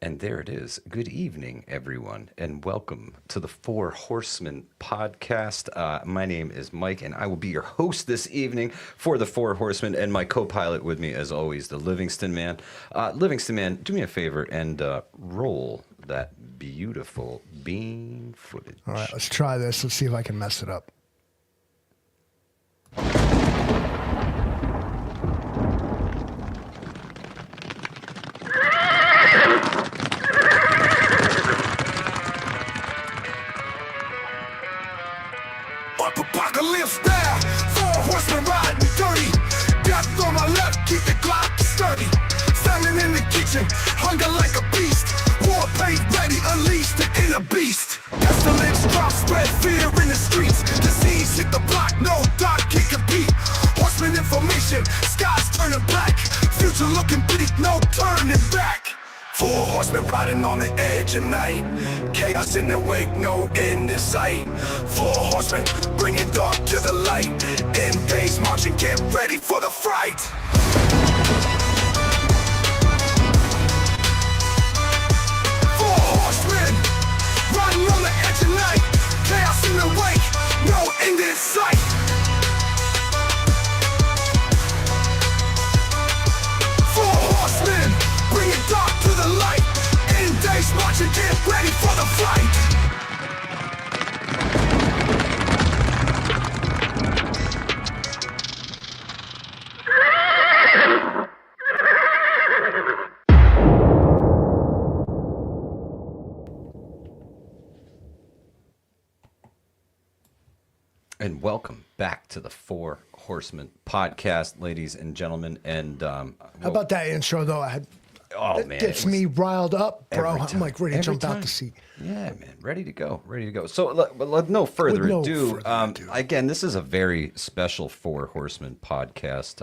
And there it is. Good evening, everyone, and welcome to the Four Horsemen podcast. My name is Mike, and I will be your host this evening for the Four Horsemen, and my co-pilot with me, as always, the Livingston Man. Livingston Man, do me a favor and roll that beautiful bean footage. All right, let's try this. Let's see if I can mess it up. Apocalypse style, four horsemen riding dirty. Death on my left, keep the Glock sturdy. Standing in the kitchen, hunger like a beast. War paint ready, unleash the inner beast. Pestilence drop, spread fear in the streets. Disease hit the block, no dot can compete. Horseman information, skies turning black. Future looking bleak, no turning back. Four horsemen riding on the edge of night. Chaos in the wake, no end in sight. Four horsemen bringing dark to the light. End days marching, get ready for the fright. Four horsemen riding on the edge of night. Chaos in the wake, no end in sight. Four horsemen bringing dark to the light. End days marching, get ready for the fight. And welcome back to the Four Horsemen podcast, ladies and gentlemen. And How about that intro, though? oh It man, gets it was me riled up, bro. every I'm time, like ready to every jump out time. the seat. Yeah, man, ready to go, ready to go. So, let no further no ado. further ado. Again, this is a very special Four Horsemen podcast.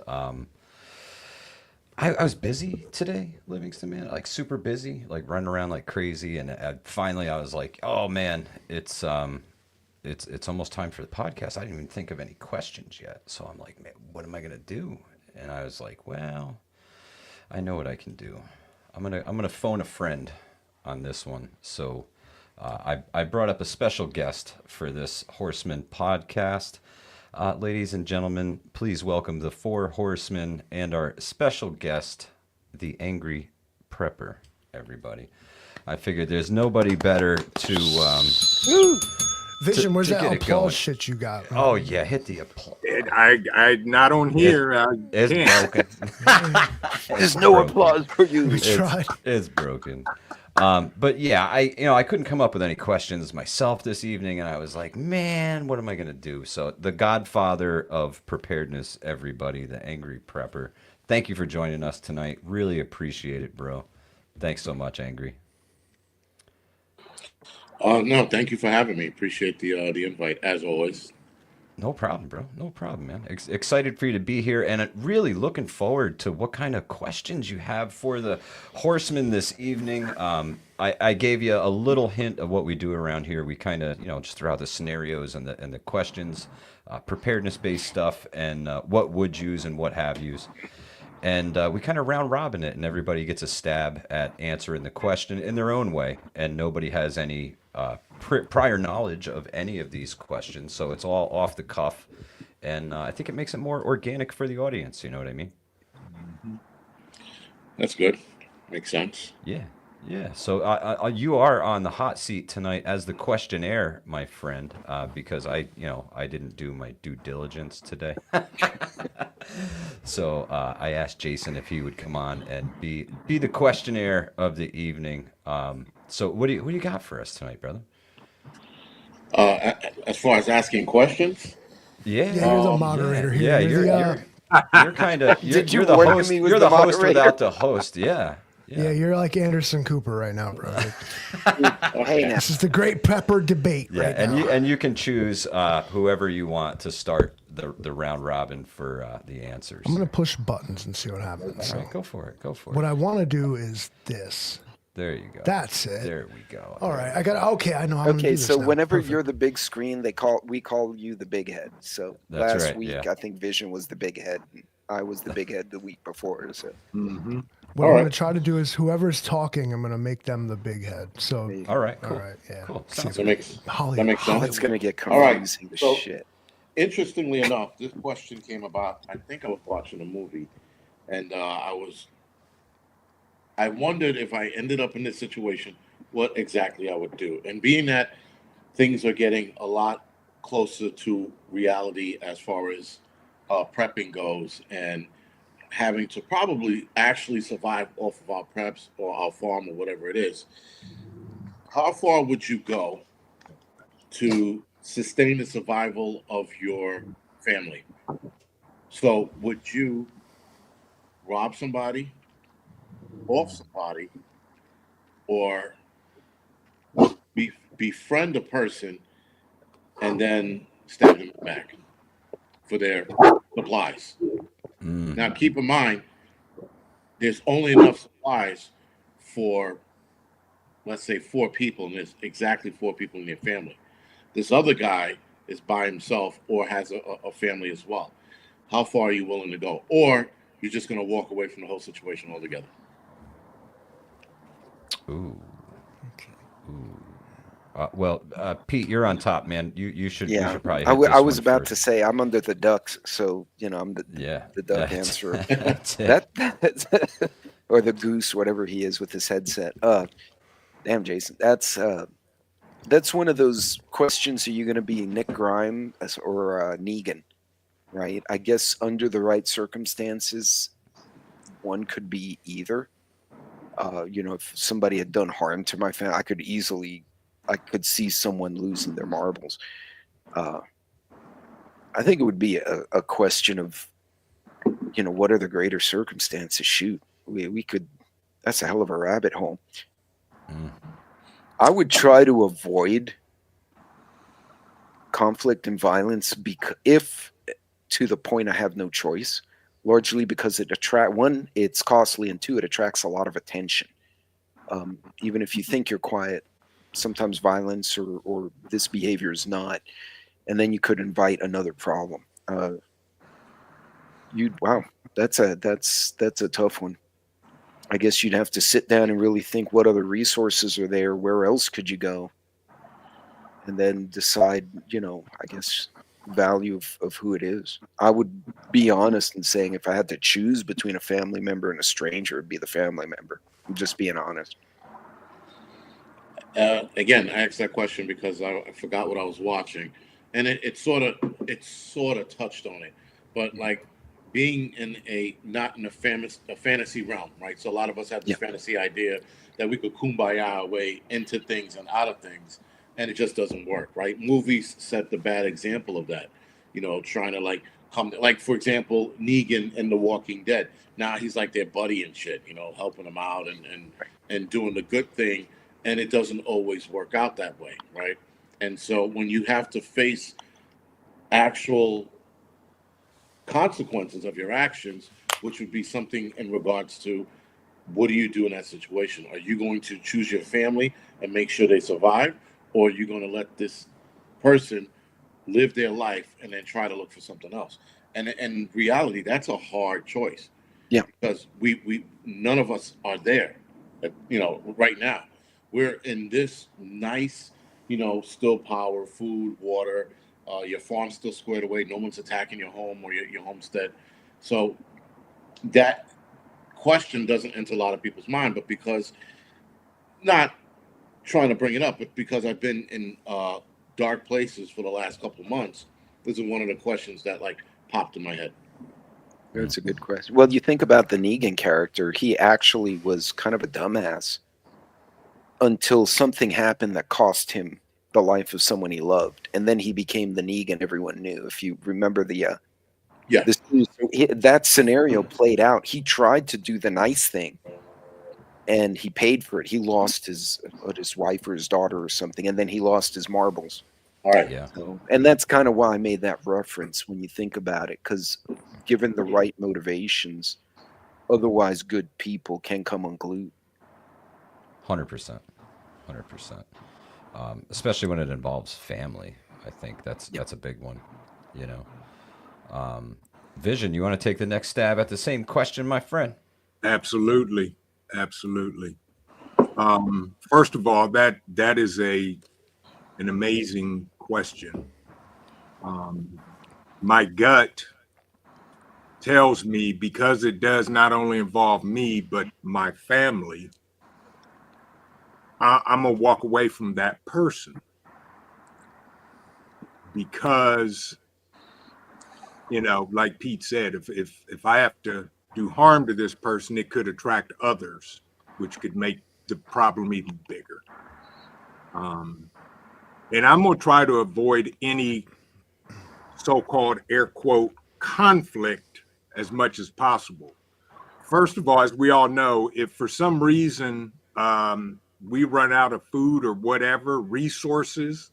I was busy today, Livingston, man, like super busy, like running around like crazy, and finally I was like, oh man, it's almost time for the podcast. I didn't even think of any questions yet, so I'm like, man, what am I gonna do? And I was like, well, I know what I can do. I'm gonna phone a friend on this one. So I brought up a special guest for this Horseman podcast. Ladies and gentlemen, please welcome the Four Horsemen and our special guest, the Angry Prepper. Everybody, I figured there's nobody better to. Vision, where's to that get it applause going. shit you got? Man? Oh yeah, hit the applause. I not on here. It's broken. There's no applause for you. We tried. It's broken. But yeah, I couldn't come up with any questions myself this evening, and I was like, man, what am I gonna do? So the godfather of preparedness, everybody, the Angry Prepper. Thank you for joining us tonight. Really appreciate it, bro. Thanks so much, Angry. No, thank you for having me. Appreciate the invite as always. No problem, bro. No problem, man. Excited for you to be here, and really looking forward to what kind of questions you have for the horsemen this evening. I gave you a little hint of what we do around here. We kind of, just throw out the scenarios and the questions, preparedness-based stuff, and what would yous and what have yous. And we kind of round robin it, and everybody gets a stab at answering the question in their own way, and nobody has any prior knowledge of any of these questions, so it's all off the cuff, and I think it makes it more organic for the audience. You know what I mean? That's good. Makes sense. Yeah. So you are on the hot seat tonight as the questionnaire, my friend, because I didn't do my due diligence today. So I asked Jason if he would come on and be the questionnaire of the evening. So what do you got for us tonight, brother? As far as asking questions, Yeah, you're the moderator here. Yeah, you're kind of you're the work host. me with You're the the host moderator? without the host. Yeah. Yeah, you're like Anderson Cooper right now, bro. Hey, now. This is the great Prepper debate Yeah, right and now. you can choose whoever you want to start the round robin for the answers. I'm gonna push buttons and see what happens. All right, go for it. What I want to do is this. There you go. That's it. There we go. All right, I got. Okay, I know how. I'm gonna do Okay, this so now. whenever Perfect. you're the big screen, we call you the big head. So That's last right, week, yeah. I think Vision was the big head. I was the big head the week before. So What All I'm right. going to try to do is whoever's talking, I'm going to make them the big head. So, All right, cool. all right, yeah. Cool. See Sounds if That makes Holly, that makes sense. That's gonna get All right, confusing as so- shit. Interestingly enough, this question came about. I think I was watching a movie, and I wondered if I ended up in this situation, what exactly I would do. And being that things are getting a lot closer to reality as far as prepping goes, and having to probably actually survive off of our preps or our farm or whatever it is, how far would you go to sustain the survival of your family? So, would you rob somebody, off somebody, or befriend a person and then stab them back for their supplies? Now, keep in mind, there's only enough supplies for, let's say, 4 people, and there's exactly 4 people in their family. This other guy is by himself or has a family as well. How far are you willing to go? Or you're just going to walk away from the whole situation altogether? Ooh. Well, Pete, you're on top, man. You should probably hit this I was one about first. to say I'm under the ducks, so I'm the Yeah. the duck that's- answerer. That's it. Or the goose, whatever he is with his headset. Damn, Jason, that's one of those questions. Are you going to be Nick Grime or Negan? Right? I guess under the right circumstances, one could be either. If somebody had done harm to my family, I could see someone losing their marbles. I think it would be a question of, what are the greater circumstances? Shoot, we could. That's a hell of a rabbit hole. I would try to avoid conflict and violence if to the point I have no choice, largely because it's costly, and 2, it attracts a lot of attention. Even if you think you're quiet, sometimes violence or this behavior is not, and then you could invite another problem. Wow, that's a tough one. I guess you'd have to sit down and really think what other resources are there, where else could you go, and then decide, I guess, value of who it is. I would be honest in saying if I had to choose between a family member and a stranger, it'd be the family member. I'm just being honest. Again, I asked that question because I forgot what I was watching, and it sort of touched on it, but like being not in a fantasy realm, right? So a lot of us have this fantasy idea that we could kumbaya our way into things and out of things, and it just doesn't work, right? Movies set the bad example of that, trying to like for example, Negan in The Walking Dead. Now he's like their buddy and shit, helping them out and doing the good thing. And it doesn't always work out that way, right? And so when you have to face actual consequences of your actions, which would be something in regards to what do you do in that situation? Are you going to choose your family and make sure they survive? Or are you going to let this person live their life and then try to look for something else? And in reality, that's a hard choice. Yeah. Because we none of us are there, right now. We're in this nice, still power, food, water. Your farm's still squared away. No one's attacking your home or your homestead. So that question doesn't enter a lot of people's mind. But because, not trying to bring it up, but because I've been in dark places for the last couple of months, this is one of the questions that popped in my head. That's a good question. Well, you think about the Negan character, he actually was kind of a dumbass until something happened that cost him the life of someone he loved. And then he became the Negan everyone knew. If you remember that scenario played out, he tried to do the nice thing and he paid for it. He lost his wife or his daughter or something, and then he lost his marbles. All right. Yeah. So, and that's kind of why I made that reference when you think about it, because given the right motivations, otherwise good people can come unglued. 100%. Especially when it involves family. I think that's a big one, Vision, you want to take the next stab at the same question, my friend? Absolutely, absolutely. First of all, that is an amazing question. My gut tells me, because it does not only involve me but my family, I'm gonna walk away from that person, because like Pete said, if I have to do harm to this person, it could attract others, which could make the problem even bigger. And I'm gonna try to avoid any so-called air quote conflict as much as possible. First of all, as we all know, if for some reason we run out of food or whatever resources,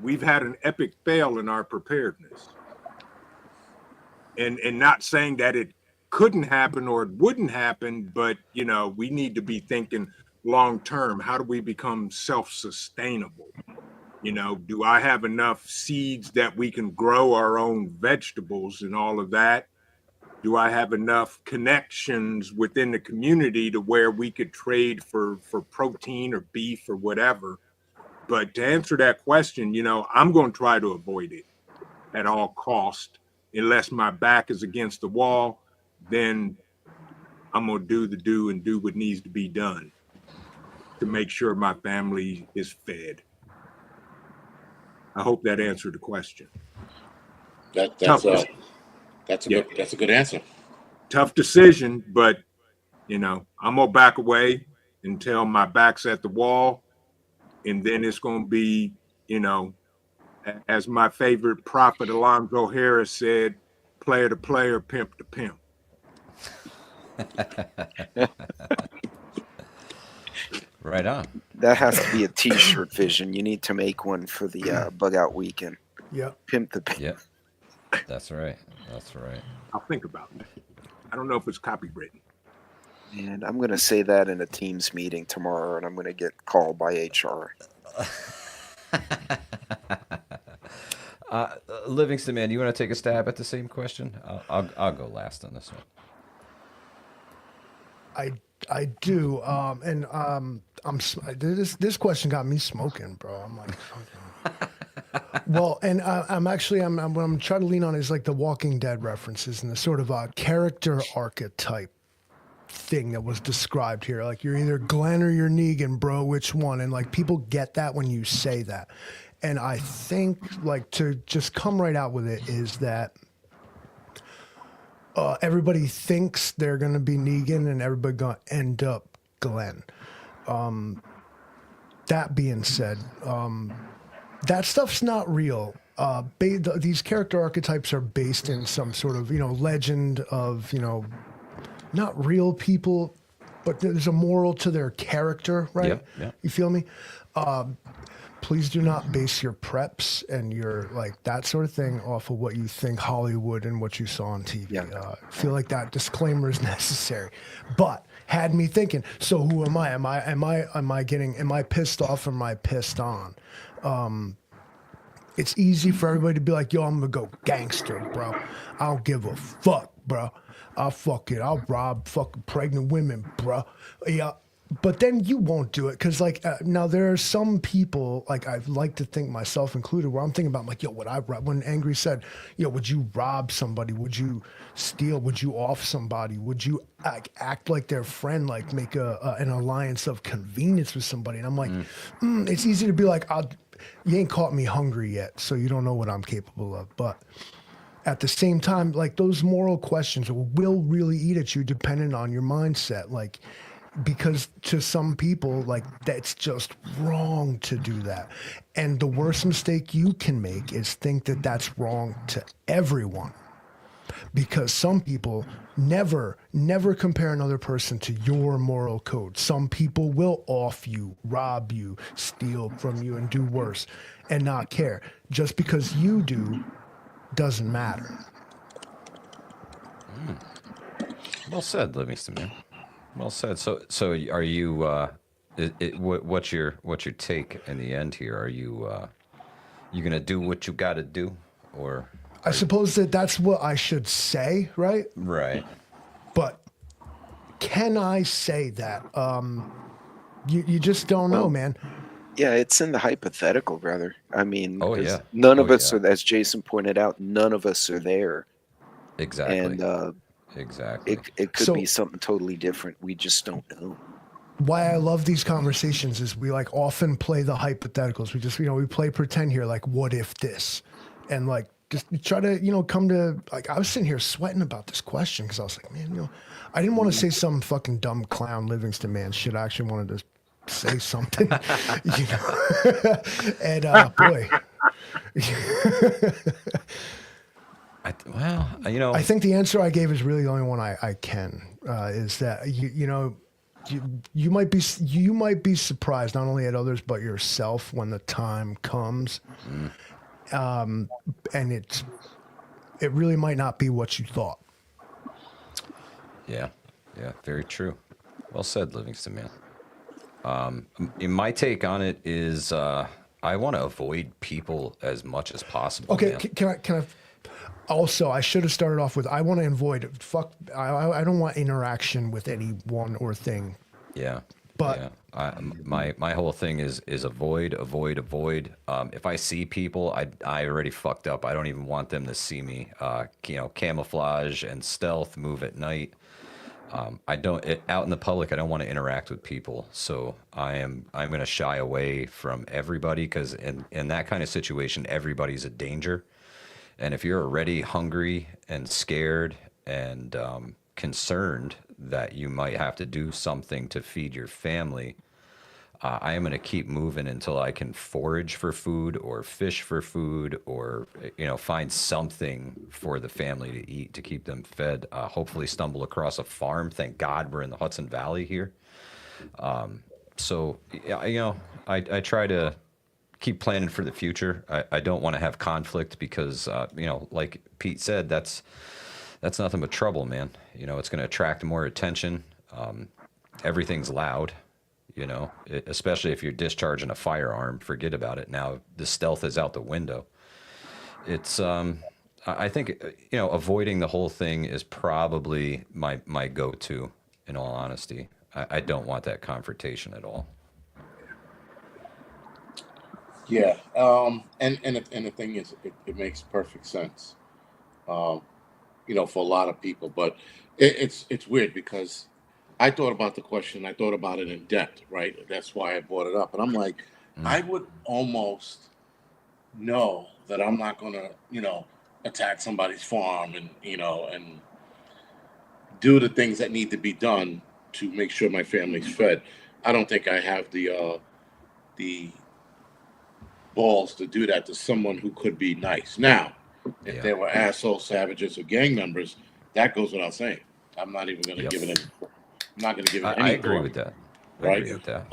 we've had an epic fail in our preparedness. And not saying that it couldn't happen or it wouldn't happen, but we need to be thinking long term. How do we become self-sustainable? Do I have enough seeds that we can grow our own vegetables and all of that? Do I have enough connections within the community to where we could trade for protein or beef or whatever? But to answer that question, I'm going to try to avoid it at all cost. Unless my back is against the wall, then I'm going to do what needs to be done to make sure my family is fed. I hope that answered the question. That's a good answer. Tough decision, but I'm gonna back away until my back's at the wall, and then it's gonna be, as my favorite prophet Alonzo Harris said, player to player, pimp to pimp. Right on. That has to be a T-shirt vision. You need to make one for the bug out weekend. Yeah. Pimp the pimp. Yep. That's right. That's right. I'll think about it. I don't know if it's copywritten. And I'm going to say that in a Teams meeting tomorrow, and I'm going to get called by HR. Livingston, man, you want to take a stab at the same question? I'll go last on this one. I do. This question got me smoking, bro. I'm like, well, and I'm what I'm trying to lean on is like the Walking Dead references and the sort of character archetype thing that was described here. Like, you're either Glenn or you're Negan, bro. Which one? And like, people get that when you say that. And I think, like, to just come right out with it is that everybody thinks they're going to be Negan and everybody going to end up Glenn. That being said, that stuff's not real. These character archetypes are based in some sort of, legend of, not real people, but there's a moral to their character, right? Yeah. You feel me? Please do not base your preps and your that sort of thing off of what you think Hollywood and what you saw on TV. Yeah. I feel like that disclaimer is necessary, but had me thinking. So who am I? Am I pissed off or am I pissed on? It's easy for everybody to be like, yo, I'm gonna go gangster, bro. I don't give a fuck, bro. I'll rob fucking pregnant women, bro. Yeah. But then you won't do it because, now there are some people, I like to think myself included, where I'm thinking about, yo, would I rob? When Angry said, would you rob somebody? Would you steal? Would you off somebody? Would you act like their friend, make an alliance of convenience with somebody? And I'm like, it's easy to be like, you ain't caught me hungry yet, so you don't know what I'm capable of. But at the same time, those moral questions will really eat at you depending on your mindset. Because to some people, that's just wrong to do that. And the worst mistake you can make is think that that's wrong to everyone. Because some people never compare another person to your moral code. Some people will off you, rob you, steal from you, and do worse, and not care. Just because you do doesn't matter. Well said, Livingston, man. Well said. So are you? What's your take in the end here? Are you gonna do what you got to do, or? I suppose that's what I should say, right? Right. But can I say that? You just don't know, Well, man. Yeah, it's in the hypothetical, brother. I mean, Oh 'cause yeah. none Oh of us yeah. are, as Jason pointed out, none of us are there, Exactly. and Exactly. it could be So something totally different. We just don't know. why I love these conversations is we like often play the hypotheticals. We just, we play pretend here, like, what if this? And like, just try to, come to, like, I was sitting here sweating about this question because I was like, man, I didn't want to say some fucking dumb clown Livingston man shit. I actually wanted to say something, and boy, I think the answer I gave is really the only one I can, is that, you might be surprised not only at others but yourself when the time comes, and it really might not be what you thought. Yeah. Yeah. Very true. Well said, Livingston man. My take on it is I want to avoid people as much as possible. Okay, Man. can I? Also, I should have started off with I want to avoid. I don't want interaction with anyone or thing. Yeah. But- yeah. My whole thing is avoid. If I see people, I already fucked up. I don't even want them to see me. Camouflage and stealth, move at night. Out in the public, I don't want to interact with people. So I'm going to shy away from everybody because in that kind of situation, everybody's a danger. And if you're already hungry and scared and concerned that you might have to do something to feed your family, I am going to keep moving until I can forage for food or fish for food or, find something for the family to eat to keep them fed. Hopefully stumble across a farm. Thank God we're in the Hudson Valley here. So, I try to keep planning for the future. I don't want to have conflict because, like Pete said, that's nothing but trouble, man. It's going to attract more attention. Everything's loud, especially if you're discharging a firearm. Forget about it. Now the stealth is out the window. It's, I think, avoiding the whole thing is probably my go-to, in all honesty. I don't want that confrontation at all. Yeah, and the thing is, it makes perfect sense, for a lot of people. But it's weird because I thought about the question, I thought about it in depth, right? That's why I brought it up, and I'm like, I would almost know that I'm not gonna, attack somebody's farm and and do the things that need to be done to make sure my family's fed. I don't think I have the balls to do that to someone who could be nice. Now, if Yeah. they were asshole savages or gang members, that goes without saying. I'm not even going to Yep. give it. I'm not going to give it I any agree thought, with that. I right? agree with that.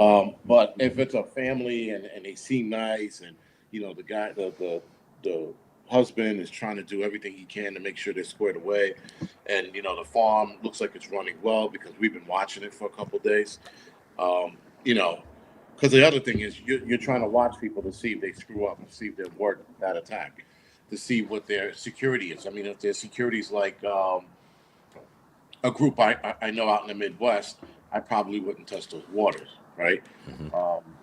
But if it's a family and they seem nice, and the guy, the husband is trying to do everything he can to make sure they're squared away, and the farm looks like it's running well because we've been watching it for a couple of days. Because the other thing is you're trying to watch people to see if they screw up and see if they work that attack, to see what their security is. I mean, if their security is like a group I know out in the Midwest, I probably wouldn't touch those waters, right?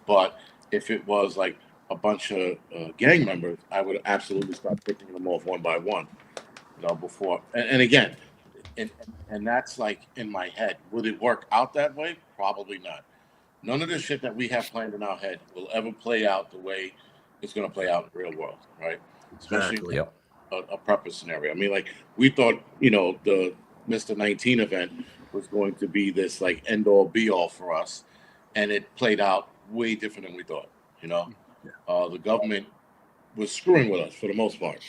But if it was like a bunch of gang members, I would absolutely start picking them off one by one, before. And again, and that's like in my head. Would it work out that way? Probably not. None of the shit that we have planned in our head will ever play out the way it's going to play out in the real world, right? Especially Yep. a prepper scenario. I mean, like we thought, the Mr. 19 event was going to be this like end all be all for us, and it played out way different than we thought. The government was screwing with us for the most part.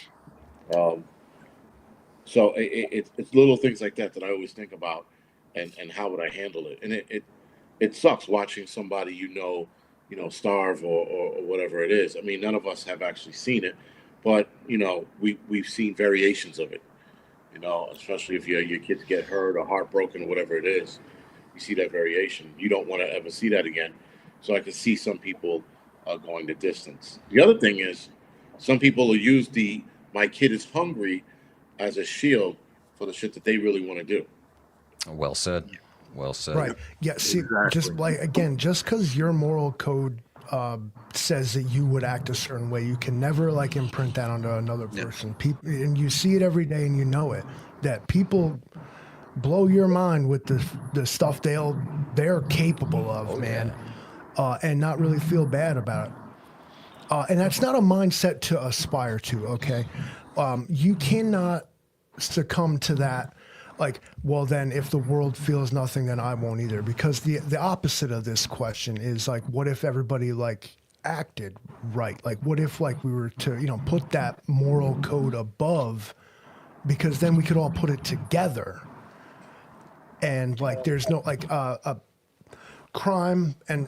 So it's little things like that I always think about, and how would I handle it? And it sucks watching somebody starve or whatever it is. I mean, none of us have actually seen it, but we've seen variations of it. Especially if your kids get hurt or heartbroken or whatever it is, you see that variation. You don't want to ever see that again. So I can see some people going the distance. The other thing is, some people will use my kid is hungry as a shield for the shit that they really want to do. Well said. Well said. Right. Yeah. See, Exactly. just like, again, just because your moral code says that you would act a certain way, you can never like imprint that onto another person. People, and you see it every day, and you know it. That people blow your mind with the stuff they're capable of, man, and not really feel bad about it. And that's not a mindset to aspire to. Okay, you cannot succumb to that. Like, well, then if the world feels nothing, then I won't either. Because the opposite of this question is like, what if everybody like acted right? Like, what if like we were to put that moral code above, because then we could all put it together. And like, there's no like crime and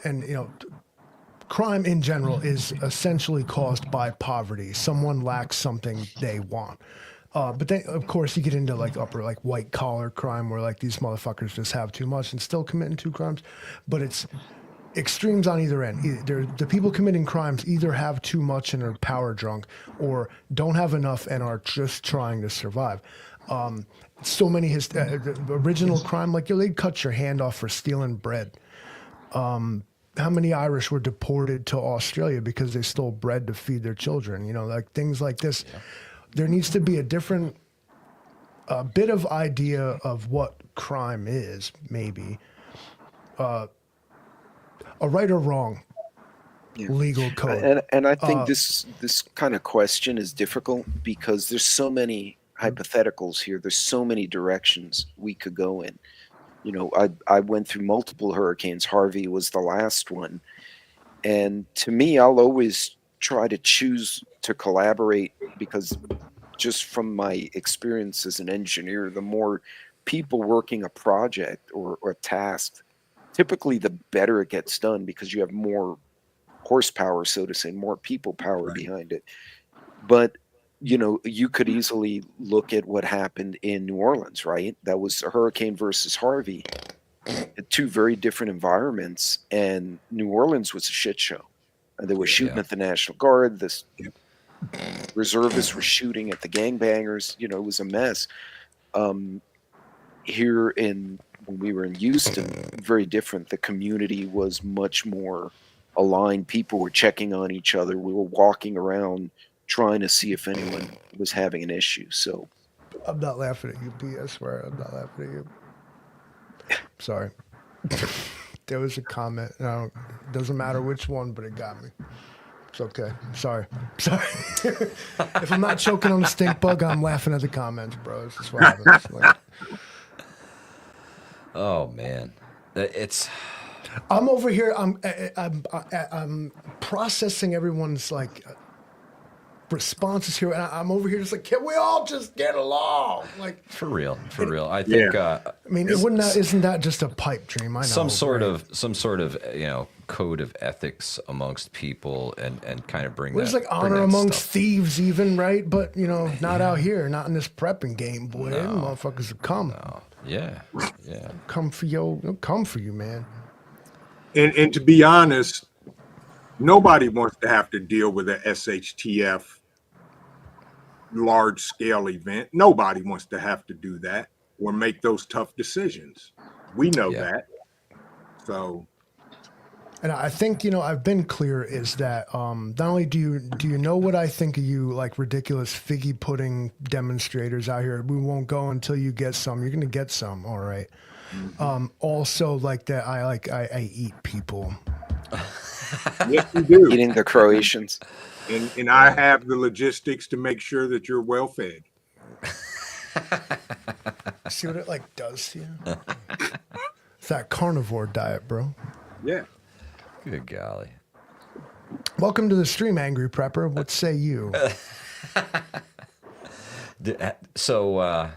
crime in general is essentially caused by poverty. Someone lacks something they want. But then, of course, you get into like upper, like white collar crime where like these motherfuckers just have too much and still committing two crimes. But it's extremes on either end. The people committing crimes either have too much and are power drunk, or don't have enough and are just trying to survive. So many original crime, like they'd cut your hand off for stealing bread. How many Irish were deported to Australia because they stole bread to feed their children? Like things like this. Yeah. There needs to be a bit of idea of what crime is, maybe. A right or wrong legal code. And I think this kind of question is difficult because there's so many hypotheticals here. There's so many directions we could go in. I went through multiple hurricanes. Harvey was the last one. And to me, I'll always try to choose to collaborate because just from my experience as an engineer, the more people working a project or a task, typically the better it gets done because you have more horsepower, so to say, more people power behind it. But you could easily look at what happened in New Orleans, right? That was a hurricane versus Harvey, two very different environments, and New Orleans was a shit show. And they were shooting at the National Guard. This reservists were shooting at the gangbangers. It was a mess. Here when we were in Houston, very different. The community was much more aligned. People were checking on each other. We were walking around trying to see if anyone was having an issue. So I'm not laughing at you, B. I swear, I'm not laughing at you. Sorry. There was a comment. It doesn't matter which one, but it got me. It's okay. Sorry. If I'm not choking on a stink bug, I'm laughing at the comments, bro. It's just what happens. Like, oh man, I'm over here. I'm processing everyone's like responses here, and I'm over here just like, can we all just get along? Like for real. I think. I mean, isn't that just a pipe dream? I know. Some sort of code of ethics amongst people, and kind of bring. There's like honor amongst thieves, even, right? But not out here, not in this prepping game, boy. No. Them motherfuckers will come. No. Yeah. Come for you, man. And to be honest, nobody wants to have to deal with a SHTF large scale event. Nobody wants to have to do that or make those tough decisions. We know that. So, and I think I've been clear is that not only do you know what I think of you, like ridiculous figgy pudding demonstrators out here. We won't go until you get some. You're gonna get some, all right. Mm-hmm. Also, like that, I eat people. Yes, you do. Eating the Croatians. And I have the logistics to make sure that you're well fed. See what it like does to you? It's that carnivore diet, bro. Yeah. Good golly. Welcome to the stream, Angry Prepper. What say you? So,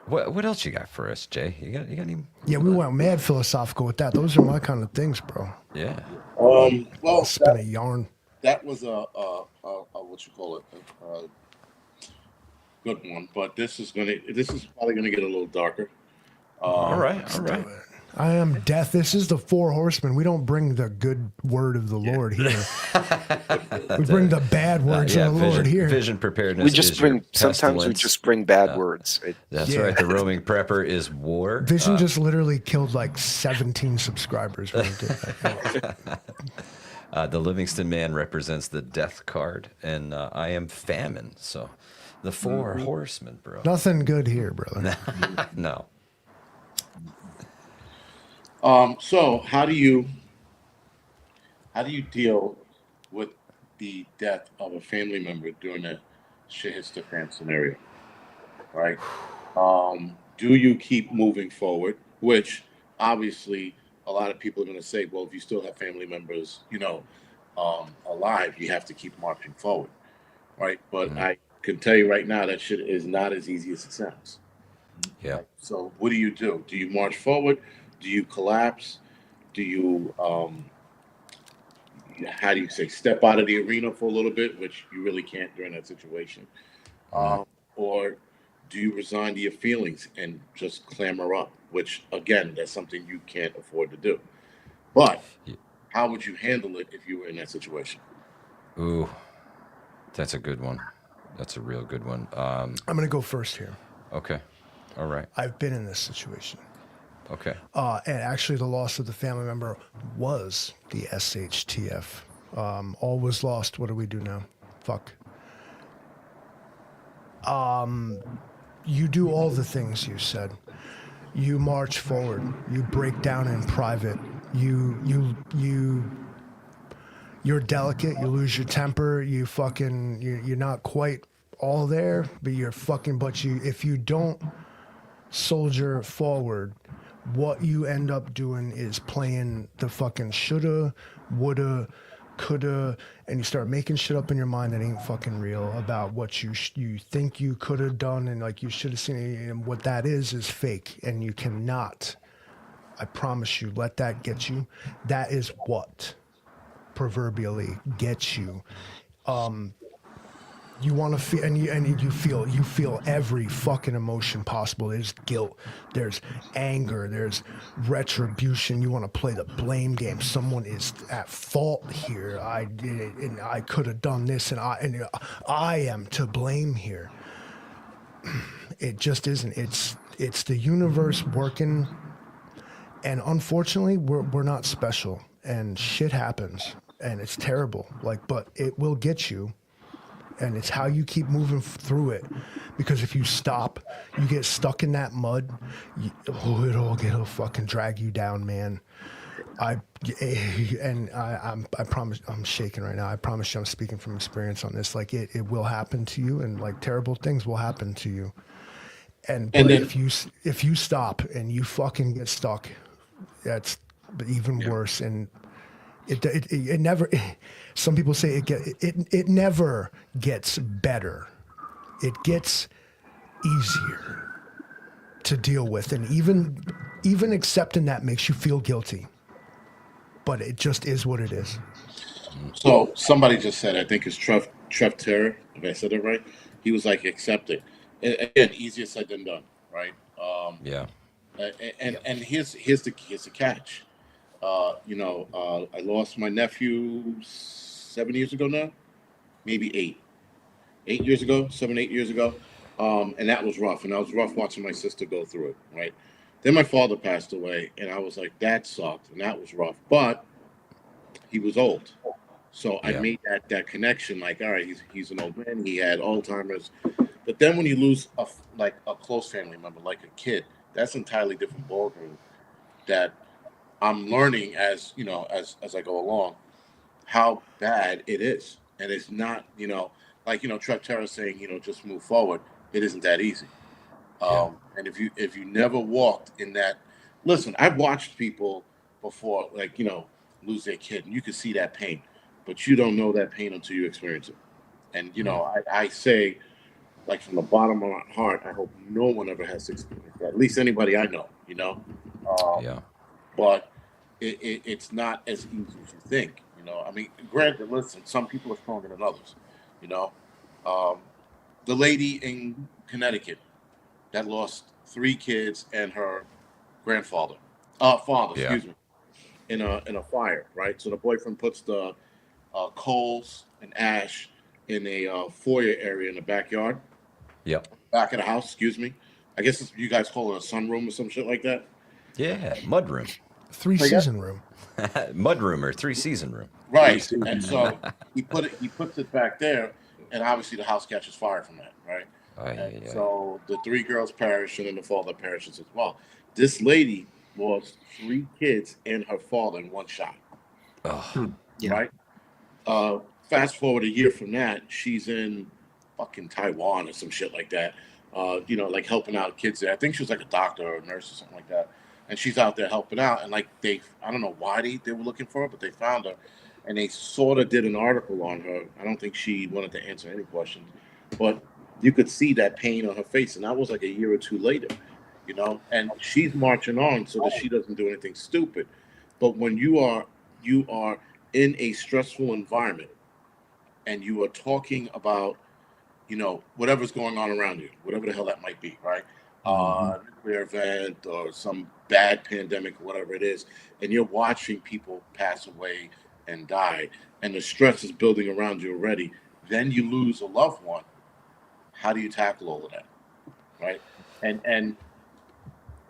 what else you got for us, Jay? You got any? Yeah, we went mad philosophical with that. Those are my kind of things, bro. Yeah. Well, spin a yarn. That was a what you call it, a good one. But this is probably gonna get a little darker. All right. I am death. This is the four horsemen. We don't bring the good word of the Lord here. We bring the bad words of the Lord here. Vision preparedness. We just is your bring. Sometimes we pestilence. just bring bad words. That's Yeah. right. The roaming prepper is war. Vision just literally killed like 17 subscribers when he did that. The Livingston Man represents the death card, and I am famine. So, the four horsemen, bro. Nothing good here, brother. No. So how do you deal with the death of a family member during a shit hits the fan scenario, right? Do you keep moving forward? Which obviously a lot of people are going to say, well, if you still have family members, alive, you have to keep marching forward, right? But I can tell you right now that shit is not as easy as it sounds. Yeah. So what do? Do you march forward? Do you collapse? Do you, how do you say, step out of the arena for a little bit, which you really can't during that situation? Or do you resign to your feelings and just clamor up, which, again, that's something you can't afford to do. But how would you handle it if you were in that situation? Ooh, that's a good one. That's a real good one. I'm going to go first here. Okay. All right. I've been in this situation. Okay. And actually, the loss of the family member was the SHTF. All was lost. What do we do now? Fuck. You do all the things you said. You march forward. You break down in private. You're delicate. You lose your temper. You're not quite all there, but if you don't soldier forward, what you end up doing is playing the fucking shoulda, woulda, coulda, and you start making shit up in your mind that ain't fucking real about what you think you could have done and like you should have seen it, and what that is fake, and you cannot, I promise you, let that get you. That is what proverbially gets you. You want to feel, and you feel every fucking emotion possible. There's guilt, there's anger, there's retribution. You want to play the blame game. Someone is at fault here. I did it, and I could have done this, and I am to blame here. It just isn't. It's the universe working, and unfortunately, we're not special, and shit happens, and it's terrible. But it will get you. And it's how you keep moving through it, because if you stop, you get stuck in that mud. It'll fucking drag you down, man. I promise. I'm shaking right now. I promise you, I'm speaking from experience on this. Like it will happen to you, and like terrible things will happen to you. But then, if you stop and you fucking get stuck, that's even worse. And it never. Some people say it never gets better. It gets easier to deal with, and even accepting that makes you feel guilty. But it just is what it is. So somebody just said, I think it's Trev Terror, if I said it right. He was like, accept it. Again, easier said than done, right? Yeah. And here's the catch. I lost my nephew 7 years ago now, maybe 8 years ago, 8 years ago. And that was rough. And I was rough watching my sister go through it, right? Then my father passed away, and I was like, that sucked, and that was rough. But he was old. So I made that connection, like, all right, he's an old man, he had Alzheimer's. But then when you lose a close family member, like a kid, that's an entirely different ballgame that I'm learning as I go along, how bad it is. And it's not, Trev Terra saying, just move forward. It isn't that easy. And if you never walked in that, listen, I've watched people before, lose their kid, and you can see that pain, but you don't know that pain until you experience it. And, I say, like, from the bottom of my heart, I hope no one ever has to experience that. At least anybody I know, But it's not as easy as you think, I mean, granted, listen, some people are stronger than others, The lady in Connecticut that lost 3 kids and her grandfather, Father, Yeah. excuse me, in a fire, right? So the boyfriend puts the coals and ash in a foyer area in the backyard, Yep. back of the house. Excuse me. I guess you guys call it a sunroom or some shit like that. Yeah. Mudroom. Three Say again? season room. Mudroom or 3 season room. Right. Three And seasons. so he puts it back there, and obviously the house catches fire from that, right? And Yeah. so the 3 girls perish, and then the father perishes as well. This lady lost 3 kids and her father in one shot, Oh, Yeah. right? Fast forward a year from that, she's in fucking Taiwan or some shit like that. Like helping out kids there. I think she was like a doctor or a nurse or something like that. And she's out there helping out. And like I don't know why they were looking for her, but they found her. And they sort of did an article on her. I don't think she wanted to answer any questions, but you could see that pain on her face. And that was like a year or 2 later, and she's marching on so that she doesn't do anything stupid. But when you are in a stressful environment and you are talking about, whatever's going on around you, whatever the hell that might be, right? Nuclear event or some bad pandemic, whatever it is, and you're watching people pass away and die, and the stress is building around you already, then you lose a loved one. How do you tackle all of that, right? And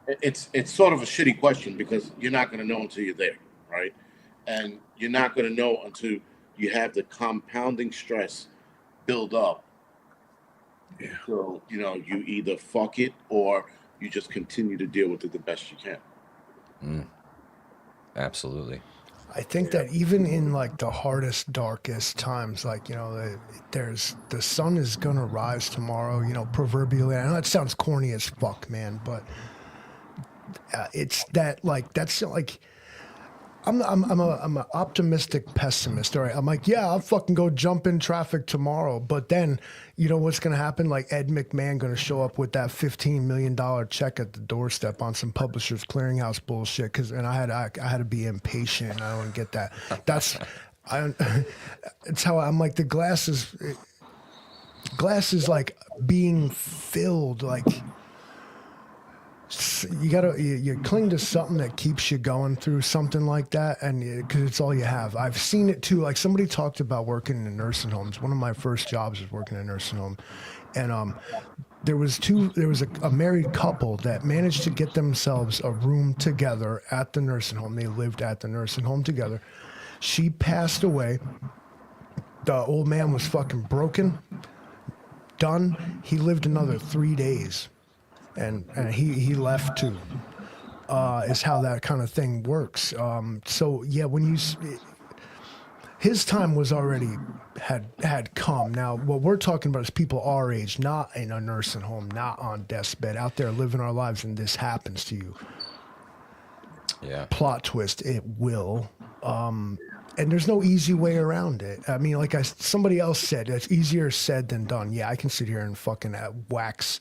it's sort of a shitty question because you're not going to know until you're there, right? And you're not going to know until you have the compounding stress build up. Yeah. So, you either fuck it or you just continue to deal with it the best you can. absolutely. I think that even in like the hardest, darkest times, like, there's the sun is gonna rise tomorrow, proverbially. I know it sounds corny as fuck, man, but it's that like that's like I'm an optimistic pessimist. All right, I'm like, yeah, I'll fucking go jump in traffic tomorrow. But then, you know what's gonna happen? Like Ed McMahon gonna show up with that $15 million check at the doorstep on some Publishers Clearinghouse bullshit. And I had to be impatient. I don't get that. It's how I'm like the glass is like being filled like. You cling to something that keeps you going through something like that, and because it's all you have. I've seen it too. Like somebody talked about working in nursing homes. One of my first jobs was working in a nursing home, and there was a married couple that managed to get themselves a room together at the nursing home. They lived at the nursing home together. She passed away. The old man was fucking broken, done. He lived another 3 days. And he left too, is how that kind of thing works. So yeah, his time was already had come. Now what we're talking about is people our age, not in a nursing home, not on deathbed, out there living our lives, and this happens to you. Yeah. Plot twist, it will. And there's no easy way around it. I mean, like somebody else said, it's easier said than done. Yeah, I can sit here and fucking wax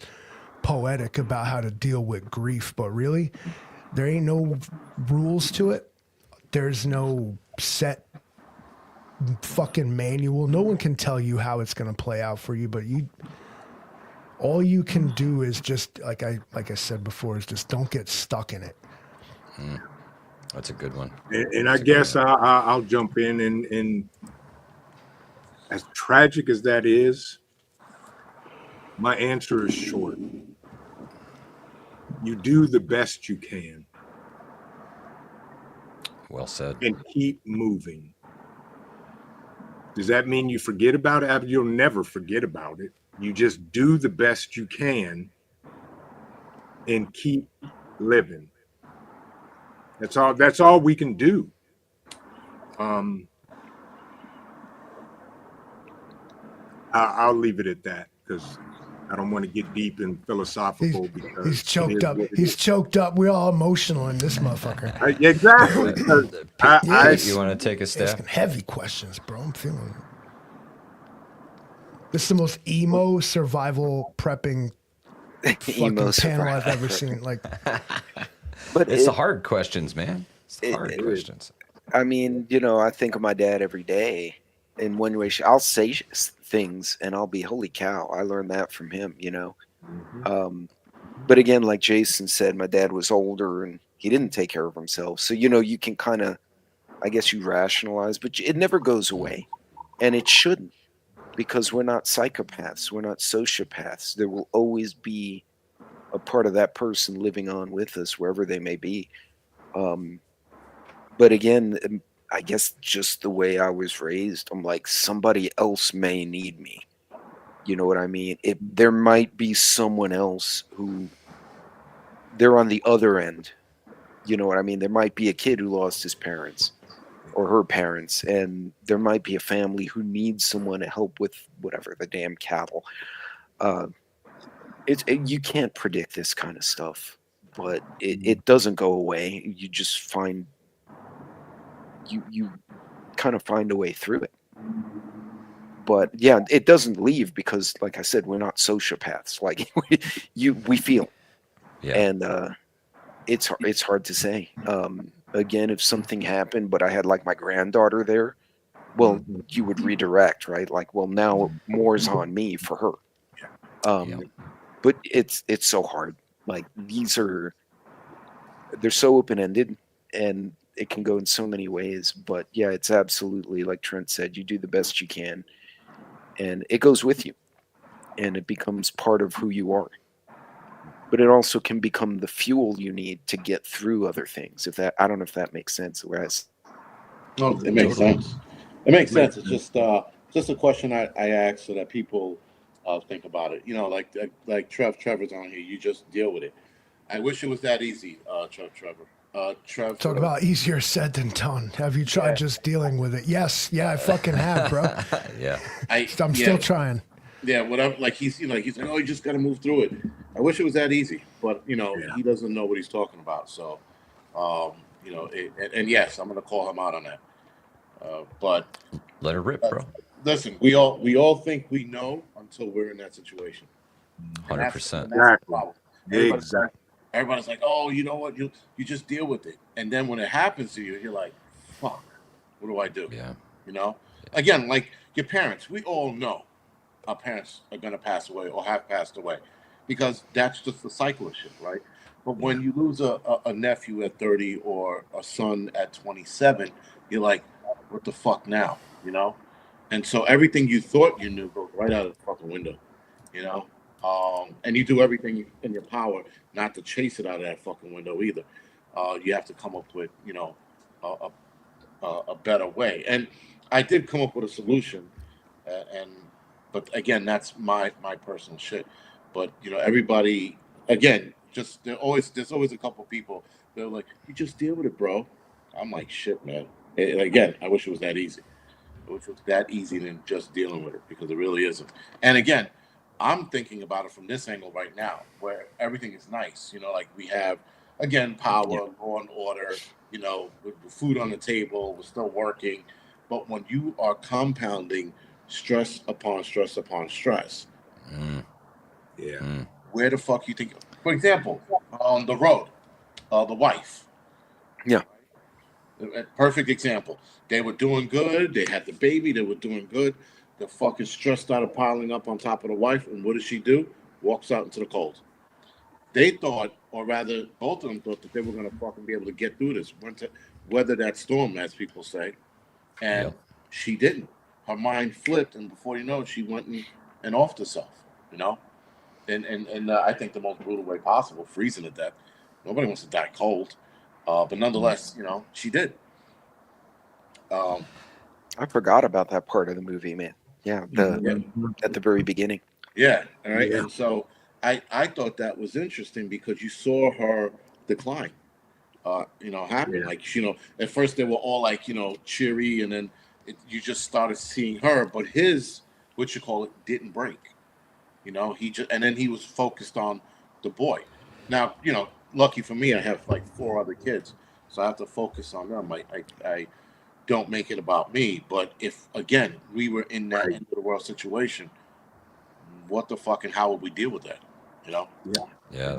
poetic about how to deal with grief, but really there ain't no rules to it. There's no set fucking manual. No one can tell you how it's going to play out for you, but all you can do is just like I said before, is just don't get stuck in it. That's a good one. And I guess I'll jump in and as tragic as that is, my answer is short. You do the best you can Well said. and keep moving. Does that mean you forget about it? You'll never forget about it. You just do the best you can and keep living. That's all we can do. I'll leave it at that because I don't want to get deep and philosophical. Because He's choked it is up. what it He's is. choked up. We're all emotional in this motherfucker. Exactly. Because You want to take a Asking step? heavy questions, bro. I'm feeling it. This is the most emo survival prepping fucking panel survival I've ever prepping. seen. Like, But It's the hard questions, man. It's the it- hard it- questions. I mean, I think of my dad every day. In one way, I'll say things and I'll be, holy cow, I learned that from him, But again, like Jason said, my dad was older and he didn't take care of himself. So, you know, you can kind of, I guess you rationalize, but it never goes away. And it shouldn't, because we're not psychopaths. We're not sociopaths. There will always be a part of that person living on with us, wherever they may be. But again, I guess just the way I was raised, I'm like, somebody else may need me. You know what I mean? There might be someone else who they're on the other end. You know what I mean? There might be a kid who lost his parents or her parents, and there might be a family who needs someone to help with whatever, the damn cattle. You can't predict this kind of stuff, but it doesn't go away. You just find you kind of find a way through it. But yeah, it doesn't leave because, like I said, we're not sociopaths. Like we feel, Yeah. and it's hard to say. Again, if something happened, but I had like my granddaughter there, well, you would redirect, right? Like, well, now more's on me for her. But it's so hard. Like they're so open-ended, and it can go in so many ways. But yeah, it's absolutely, like Trent said, you do the best you can, and it goes with you, and it becomes part of who you are. But it also can become the fuel you need to get through other things. I don't know if that makes sense. Whereas, No, it makes sense. It makes sense. It's just a question I ask so that people think about it. You know, like Trevor's on here. You just deal with it. I wish it was that easy, Trevor. Trev, Talk about easier said than done. Have you tried just dealing with it? Yes. Yeah, I fucking have, bro. Yeah. I'm still trying. Yeah, whatever. Like he's like, oh, you just got to move through it. I wish it was that easy, but you know, he doesn't know what he's talking about. So, you know, and yes, I'm gonna call him out on that. But let her rip, bro. Listen, we all think we know until we're in that situation. 100%. Exactly. Everybody's like, oh, you know what? You just deal with it, and then when it happens to you, you're like, fuck, what do I do? Yeah. You know, again, like your parents, we all know our parents are gonna pass away or have passed away, because that's just the cycle of shit, right? But when you lose a nephew at 30 or a son at 27, you're like, what the fuck now? You know? And so everything you thought you knew goes right out of the fucking window, you know? And you do everything in your power not to chase it out of that fucking window either. You have to come up with, you know, a better way. And I did come up with a solution, but again, that's my personal shit. But you know, everybody, again, just there's always a couple people. They're like, you just deal with it, bro. I'm like, shit, man. And again, I wish it was that easy. I wish it was that easy than just dealing with it, because it really isn't. And again, I'm thinking about it from this angle right now, where everything is nice. You know, like we have, again, power, law and order, you know, with food on the table, we're still working. But when you are compounding stress upon stress upon stress, where the fuck you think? For example, on the road, the wife. Yeah. A perfect example. They were doing good. They had the baby. They were doing good. The fucking stress started piling up on top of the wife. And what does she do? Walks out into the cold. They thought, or rather, both of them thought that they were going to fucking be able to get through this, weather that storm, as people say. And she didn't. Her mind flipped, and before you know it, she went and offed herself, you know? And I think the most brutal way possible, freezing to death. Nobody wants to die cold. But nonetheless, you know, she did. I forgot about that part of the movie, man. Yeah, at the very beginning. Yeah, all right. Yeah. And so I thought that was interesting because you saw her decline, you know, happen. Yeah. Like, you know, at first they were all like, you know, cheery, and then you just started seeing her, but his, what you call it, didn't break. You know, and then he was focused on the boy. Now, you know, lucky for me, I have like 4 other kids, so I have to focus on them. I don't make it about me, but if again we were in that end of the world situation, what the fuck and how would we deal with that? You know? Yeah,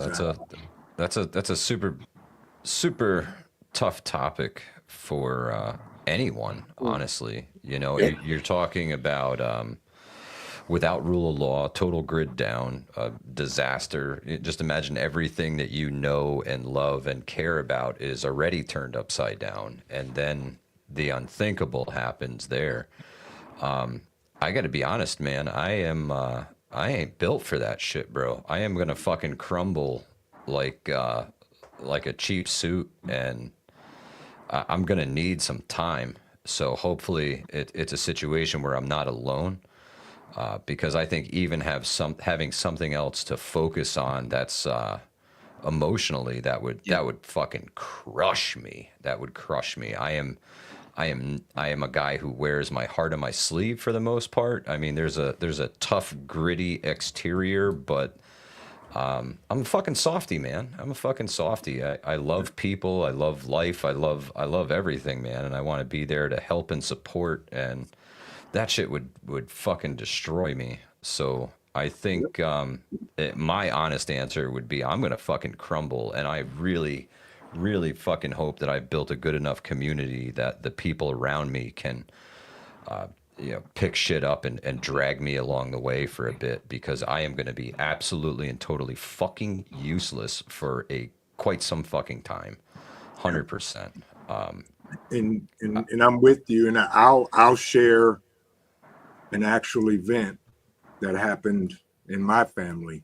that's a super tough topic for anyone, honestly. You know, you're talking about without rule of law, total grid down, disaster. Just imagine everything that you know and love and care about is already turned upside down, and then the unthinkable happens there. I got to be honest, man. I ain't built for that shit, bro. I am gonna fucking crumble like like a cheap suit, and I'm gonna need some time. So hopefully it's a situation where I'm not alone, because I think even having something else to focus on that's emotionally that would fucking crush me. That would crush me. I am a guy who wears my heart on my sleeve for the most part. I mean, there's a tough, gritty exterior, but I'm a fucking softy, man. I'm a fucking softy. I love people. I love life. I love everything, man. And I want to be there to help and support. And that shit would fucking destroy me. So I think my honest answer would be I'm gonna fucking crumble. And I really fucking hope that I've built a good enough community that the people around me can pick shit up and drag me along the way for a bit, because I am going to be absolutely and totally fucking useless for quite some fucking time. 100%. And I'm with you, and I'll share an actual event that happened in my family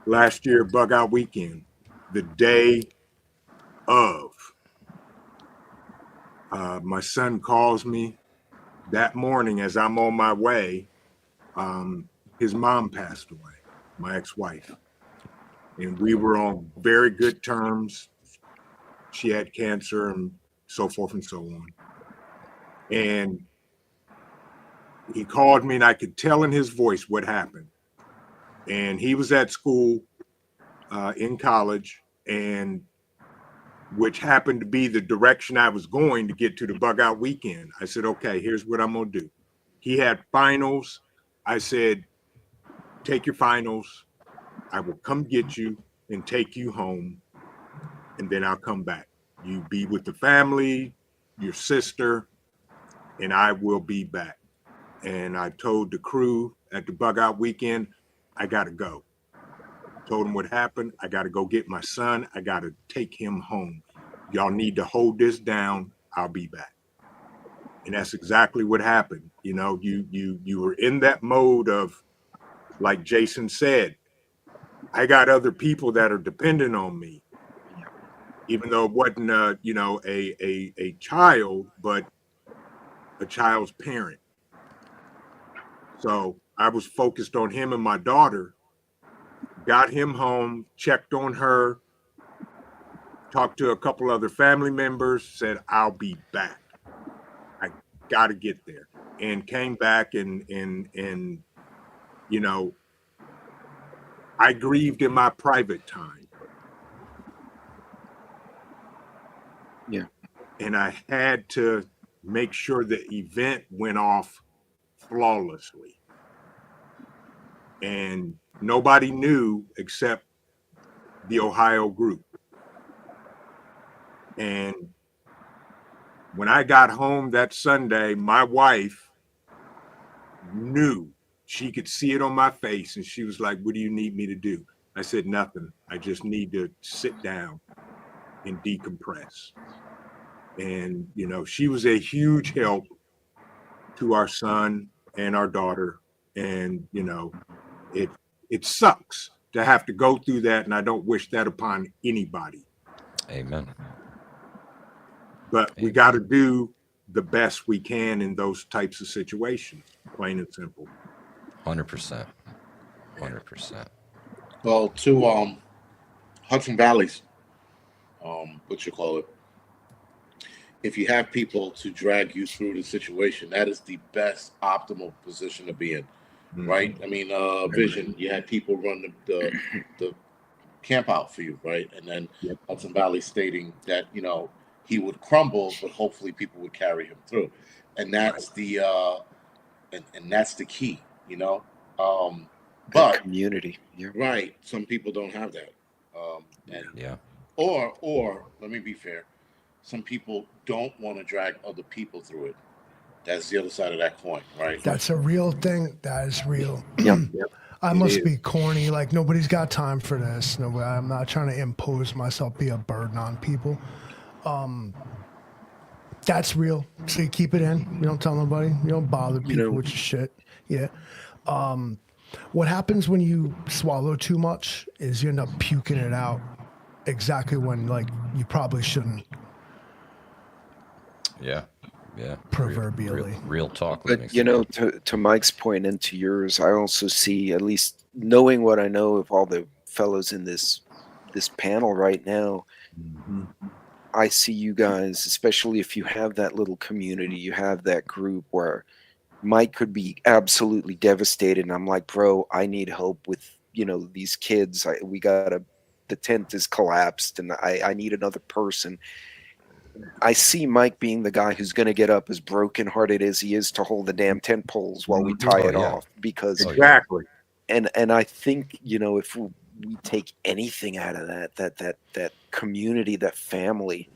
last year, Bug Out Weekend, the day of. My son calls me that morning as I'm on my way. His mom passed away, my ex-wife, and we were on very good terms. She had cancer and so forth and so on. And he called me, and I could tell in his voice what happened. And he was at school in college, and which happened to be the direction I was going to get to the Bug Out Weekend. I said, okay, here's what I'm going to do. He had finals. I said, take your finals. I will come get you and take you home, and then I'll come back. You be with the family, your sister, and I will be back. And I told the crew at the Bug Out Weekend, I got to go. Told him what happened. I got to go get my son. I got to take him home. Y'all need to hold this down. I'll be back. And that's exactly what happened. You know, you were in that mode of, like Jason said, I got other people that are dependent on me, even though it wasn't a child, but a child's parent. So I was focused on him and my daughter, got him home, checked on her, talked to a couple other family members, said, I'll be back. I got to get there. And came back and I grieved in my private time. Yeah. And I had to make sure the event went off flawlessly. And nobody knew except the Ohio group. And when I got home that Sunday, my wife knew. She could see it on my face, and she was like, what do you need me to do? I said, nothing. I just need to sit down and decompress. And, she was a huge help to our son and our daughter. And, it sucks to have to go through that, and I don't wish that upon anybody. Amen. But we got to do the best we can in those types of situations, plain and simple. 100%. 100%. Well, to Hudson Valley's, what you call it, if you have people to drag you through the situation, that is the best optimal position to be in, right? I mean, Vision, you had people run the camp out for you, right? And then Hudson Valley stating that, he would crumble, but hopefully people would carry him through. And that's the and that's the key, but community. Yeah. Right. Some people don't have that. Or let me be fair. Some people don't want to drag other people through it. That's the other side of that coin, right? That's a real thing. That is real. Yep. I It must is. be corny. Like nobody's got time for this. No, I'm not trying to impose myself, be a burden on people. That's real. So you keep it in. You don't tell nobody. You don't bother You people know- with your shit. Yeah. What happens when you swallow too much is you end up puking it out exactly when like you probably shouldn't. Yeah. Yeah. Proverbially. Real talk. But Livingston. to Mike's point and to yours, I also see, at least knowing what I know of all the fellows in this panel right now, I see you guys, especially if you have that little community, you have that group where Mike could be absolutely devastated, and I'm like, bro, I need help with these kids. The tent is collapsed, and I need another person. I see Mike being the guy who's going to get up, as brokenhearted as he is, to hold the damn tent poles while we tie Oh, it yeah. off. Because, Exactly. and I think if we take anything out of that community, that family,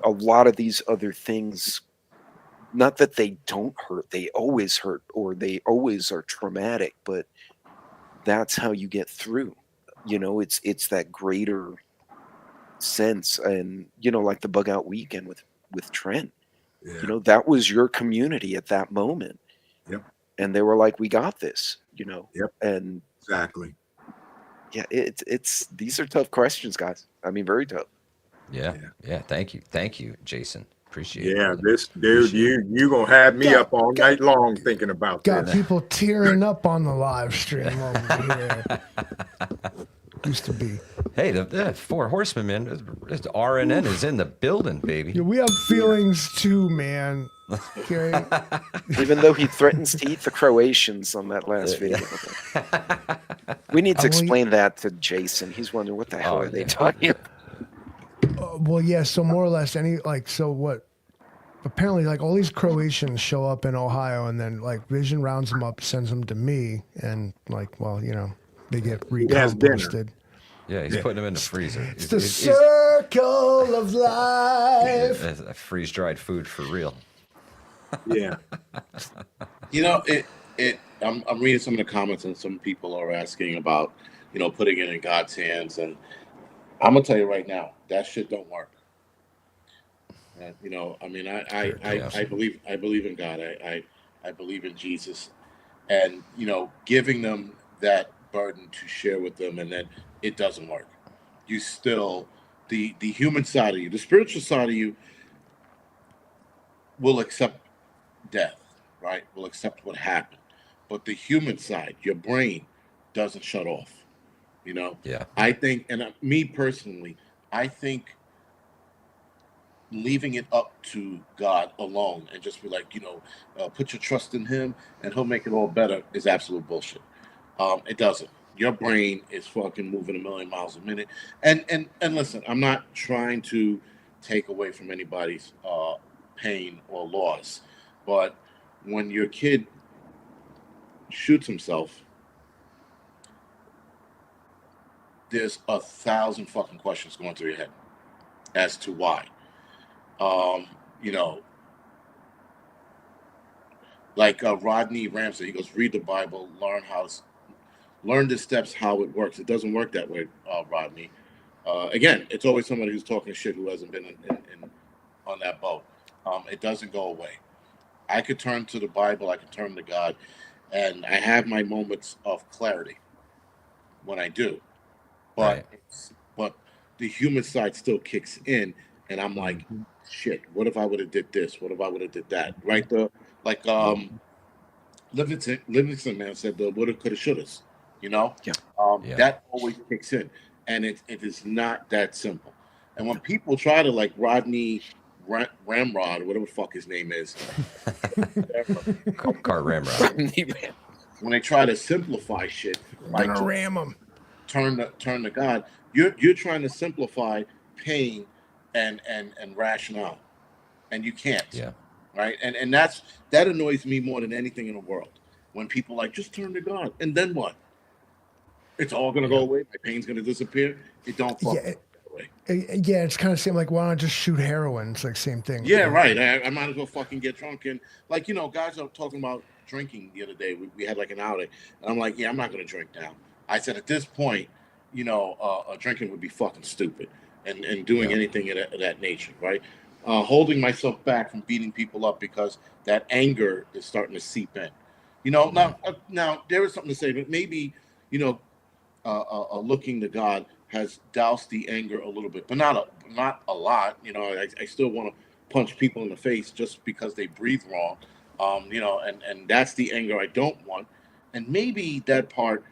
a lot of these other things, not that they don't hurt, they always hurt, or they always are traumatic, but that's how you get through. It's that greater sense. And like the bug out weekend with Trent, Yeah. that was your community at that moment. Yep. And they were like, we got this. Yep. And Exactly. yeah, it's these are tough questions, guys. I mean, very tough. Yeah. Thank you, Jason. Appreciate it. Yeah, brother. this dude, you gonna have me up all night long thinking about Got this. people tearing up on the live stream over here. Used to be. Hey, the four horsemen, man. RNN is in the building, baby. Yeah, we have feelings too, man. Okay. Even though he threatens to eat the Croatians on that last video. We need to explain that to Jason. He's wondering, what the hell are they talking about? Well, yeah. So more or less, so what? Apparently, like all these Croatians show up in Ohio, and then like Vision rounds them up, sends them to me, and like, well, they get has dinner. recomposted. Yeah, he's putting them in the freezer. It's the circle of life. Freeze dried food for real. Yeah. I'm reading some of the comments, and some people are asking about, putting it in God's hands. And I'm gonna tell you right now, that shit don't work. I believe in God. I believe in Jesus, and giving them that burden to share with them, and then it doesn't work. You still, the human side of you, the spiritual side of you, will accept death, right? Will accept what happened, but the human side, your brain, doesn't shut off. Yeah. I think, and me personally, I think leaving it up to God alone and just be like, put your trust in Him and He'll make it all better is absolute bullshit. It doesn't. Your brain is fucking moving 1,000,000 miles a minute. And listen, I'm not trying to take away from anybody's pain or loss, but when your kid shoots himself, there's 1,000 fucking questions going through your head as to why. Like Rodney Ramsey, he goes, read the Bible, learn the steps, how it works. It doesn't work that way, Rodney. Again, it's always somebody who's talking shit who hasn't been in on that boat. It doesn't go away. I could turn to the Bible, I could turn to God, and I have my moments of clarity when I do. But but the human side still kicks in, and I'm like, shit, what if I would have did this? What if I would have did that? Right? Livingston man said the woulda, coulda, shouldas. That always kicks in, and it is not that simple. And when people try to, like Rodney Ramrod, whatever the fuck his name is, Car Ramrod. when they try to simplify shit, like Gonna ram them. turn to God, you're trying to simplify pain and rationale, and you can't. Yeah. Right. And that annoys me more than anything in the world. When people like, just turn to God, and then what? It's all gonna go away. My pain's gonna disappear. It don't fuck. Yeah, way. Yeah, it's kind of same like, why don't I just shoot heroin? It's like same thing. Yeah, right. I might as well fucking get drunk. And like, guys are talking about drinking the other day. We had like an outing, and I'm like, yeah, I'm not gonna drink now. I said at this point, drinking would be fucking stupid, and doing anything of that nature, right? Holding myself back from beating people up because that anger is starting to seep in. Now there is something to say, but maybe, looking to God has doused the anger a little bit, but not a lot. I still want to punch people in the face just because they breathe wrong. And that's the anger I don't want. And maybe that part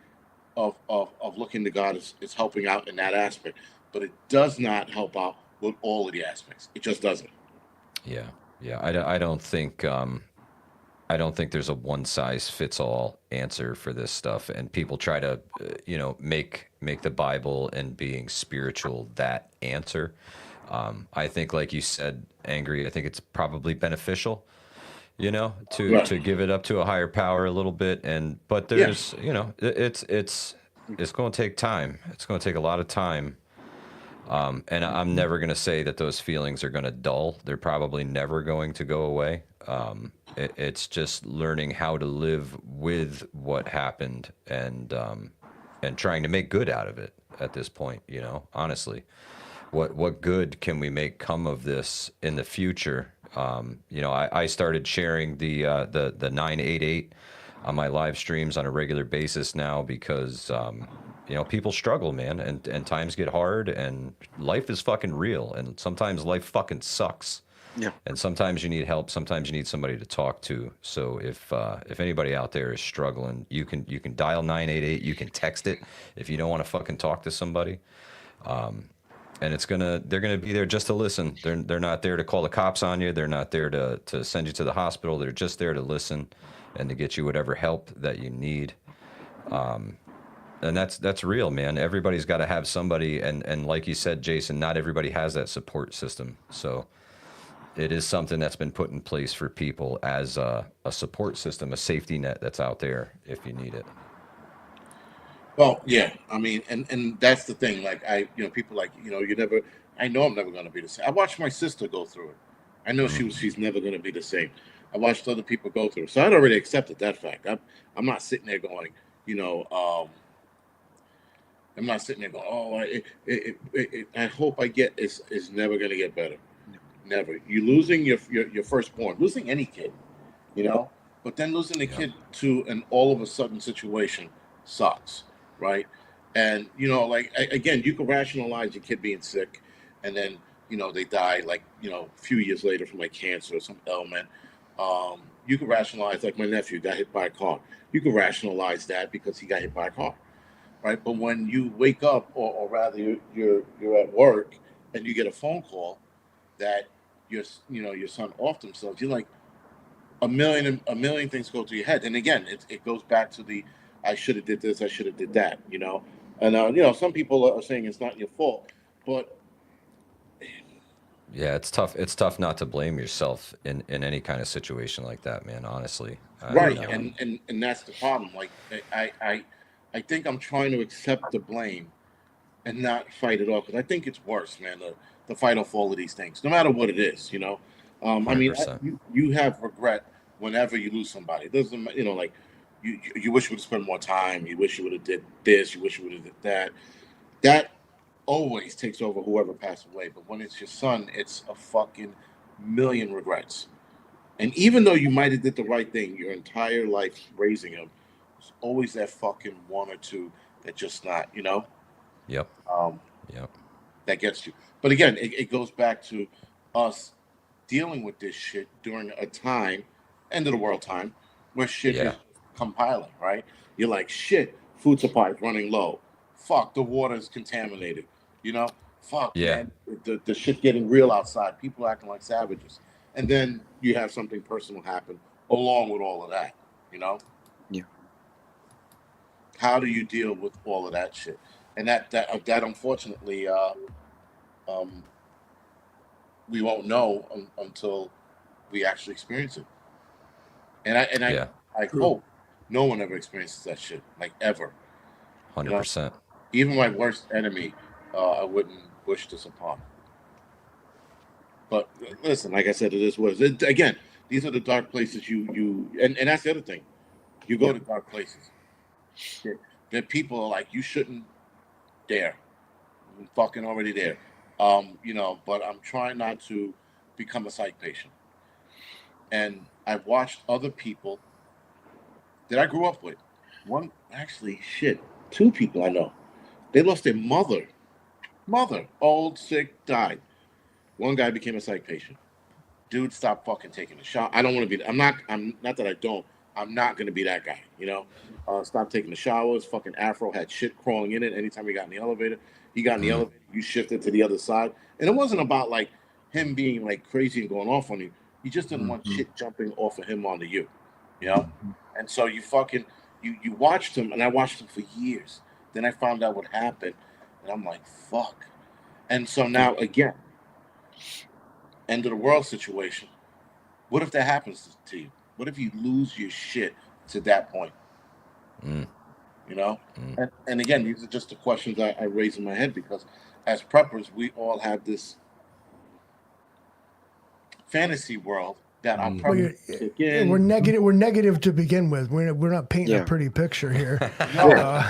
of looking to God is helping out in that aspect, but it does not help out with all of the aspects. It just doesn't. Yeah. Yeah. I don't think there's a one size fits all answer for this stuff, and people try to, make the Bible and being spiritual that answer. I think, like you said, Angry, I think it's probably beneficial, to give it up to a higher power a little bit, but there's, it's going to take time. It's going to take a lot of time. And I'm never going to say that those feelings are going to dull. They're probably never going to go away. It's just learning how to live with what happened, and trying to make good out of it at this point. Honestly, what good can we make come of this in the future? I started sharing the 988 on my live streams on a regular basis now because people struggle, man, and times get hard, and life is fucking real, and sometimes life fucking sucks. Yeah. And sometimes you need help. Sometimes you need somebody to talk to. So if anybody out there is struggling, you can dial 988. You can text it if you don't want to fucking talk to somebody. And they're gonna be there just to listen. They're not there to call the cops on you. They're not there to send you to the hospital. They're just there to listen and to get you whatever help that you need. And that's real, man. Everybody's got to have somebody, and like you said, Jason, not everybody has that support system. So it is something that's been put in place for people as a support system, a safety net that's out there if you need it. Well, yeah, I mean, and that's the thing. Like people like, I know I'm never going to be the same. I watched my sister go through it. I know she's never going to be the same. I watched other people go through it. So I'd already accepted that fact. I'm not sitting there going, I'm not sitting there going, oh, I hope I get is never going to get better. Never. You losing your firstborn, losing any kid, but then losing the kid to an all of a sudden situation sucks, right? And again, you can rationalize your kid being sick, and then they die a few years later from cancer or some ailment. You can rationalize, like my nephew got hit by a car. You can rationalize that because he got hit by a car, right? But when you wake up, or rather you're at work and you get a phone call that your son offed himself, you're like, a million things go through your head. And again, it goes back to the I should have did this, I should have did that, and some people are saying it's not your fault, but yeah, it's tough. It's tough not to blame yourself in any kind of situation like that, man, honestly. Right. And that's the problem. Like I think I'm trying to accept the blame and not fight it off, because I think it's worse, man, to fight off all of these things, no matter what it is, I mean, you have regret whenever you lose somebody. It doesn't, like you wish you would have spent more time. You wish you would have did this. You wish you would have did that. That always takes over whoever passed away. But when it's your son, it's a fucking million regrets. And even though you might have did the right thing your entire life raising him, there's always that fucking one or two that just not, Yep. Yep. that gets you. But again, it goes back to us dealing with this shit during a time, end of the world time, where shit is compiling, right? You're like, shit, food supply is running low. Fuck, the water is contaminated. Fuck, man, the shit getting real outside. People acting like savages. And then you have something personal happen along with all of that, Yeah. How do you deal with all of that shit? And that unfortunately, we won't know until we actually experience it. And I hope no one ever experiences that shit, like ever. 100%. Even my worst enemy, I wouldn't wish this upon. But listen, like I said, it is what it is. Again, these are the dark places and that's the other thing. You go to dark places. There people are like, you shouldn't dare. I'm fucking already there. But I'm trying not to become a psych patient. And I've watched other people that I grew up with. Two people I know. They lost their mother. Old, sick, died. One guy became a psych patient. Dude, stop fucking taking a shot. I don't want to be. I'm not that I don't. I'm not going to be that guy, Stop taking the showers. Fucking afro had shit crawling in it. Anytime he got in the elevator, you shifted to the other side. And it wasn't about like him being like crazy and going off on you. You just didn't want shit jumping off of him onto you, And so you watched him, and I watched him for years. Then I found out what happened, and I'm like, fuck. And so now again, end of the world situation. What if that happens to you? What if you lose your shit to that point? And again, these are just the questions I raise in my head, because as preppers, we all have this fantasy world that I'm probably we're negative to begin with. We're not painting a pretty picture here. No.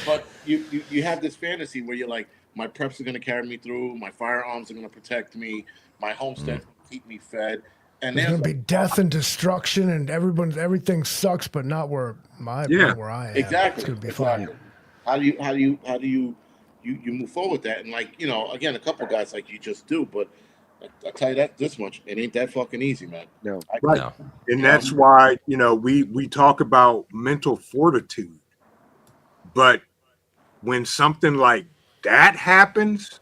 But you have this fantasy where you're like, my preps are going to carry me through, my firearms are going to protect me, my homestead's going to keep me fed. And there's going to be death and destruction, and everything sucks, but not where I am. Exactly. It's going to be fun. How do you move forward with that? And again, a couple guys like you just do, but I tell you this much, it ain't that fucking easy, man. No. Right. And that's why, we talk about mental fortitude. But when something like that happens,